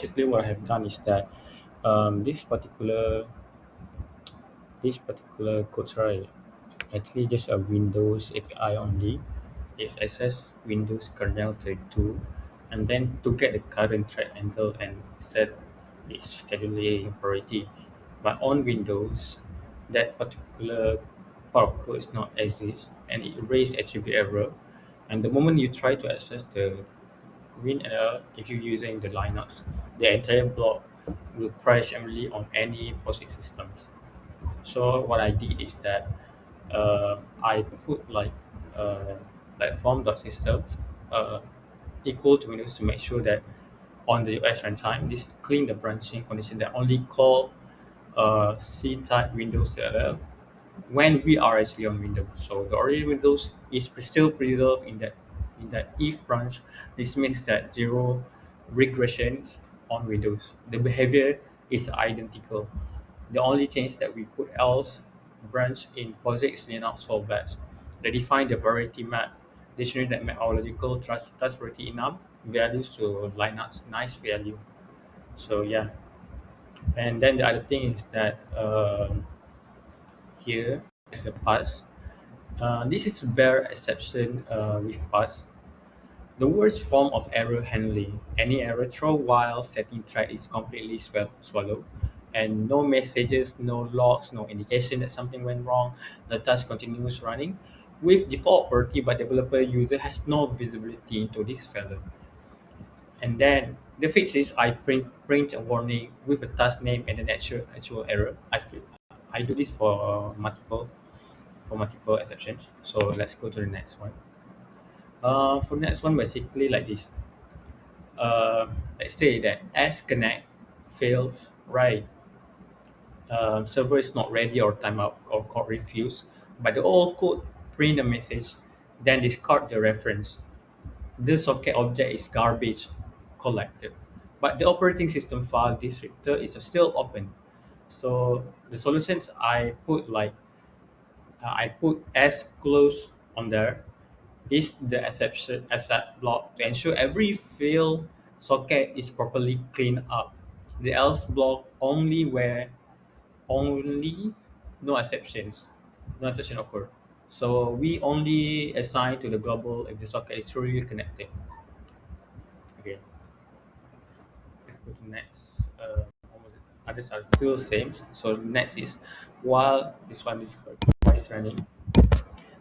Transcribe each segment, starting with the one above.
Basically, what I have done is that this particular code, right, actually just a Windows API only. It access Windows kernel 32, and then to get the current thread handle and set its scheduling priority. But on Windows, that particular part of code is not exist, and it raise attribute error. And the moment you try to access the WinRL, if you're using the Linux, the entire block will crash only on any POSIX systems. So what I did is that I put like form.systems uh, equal to Windows to make sure that on the OS runtime, this clean the branching condition that only call C type Windows CLL when we are actually on Windows. So the original Windows is still preserved in that if branch. This means that zero regressions on Windows. The behavior is identical. The only change that we put else branch in POSIX Linux fallbacks. They define the priority map. Dictionary that map our logical trust priority enough values to Linux nice value. So yeah, and then the other thing is that here at the pass. This is a bare exception with pass. The worst form of error handling. Any error throw while setting thread is completely swallowed. And no messages, no logs, no indication that something went wrong. The task continues running with default priority, but developer user has no visibility into this failure. And then the fix is I print a warning with a task name and an actual error. I do this for multiple exceptions. So let's go to the next one. For the next one, basically like this. Let's say that as connect fails, right? Server is not ready or timeout or code refuse, but the old code print a message, then discard the reference. The socket object is garbage collected, but the operating system file descriptor is still open. So the solutions I put as close on there is the exception accept block to ensure every failed socket is properly cleaned up. The else block only where only no exceptions, no exception occur. So we only assign to the global if the socket is truly connected. Okay, let's go to next. Others are still same. So next is while this one is twice running.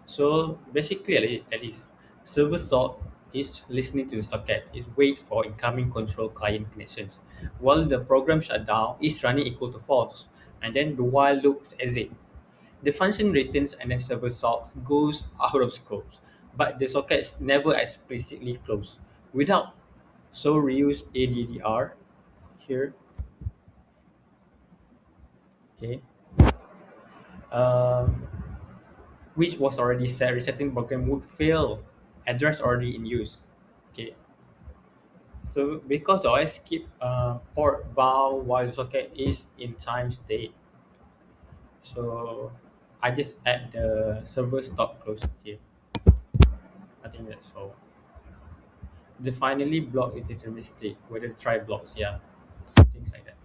So basically, that is server sort is listening to the socket, is wait for incoming control client connections, while the program shutdown is running equal to false, and then the while loops exit. The function returns and then server sort goes out of scope, but the socket is never explicitly closed. Without so reuse ADDR here, okay, um, which was already set, resetting program would fail address already in use. Okay, so because the OS keep port bound while the socket is in time state, so I just add the server stop close here. I think that's all. The finally block is deterministic, whether try blocks, yeah, things like that.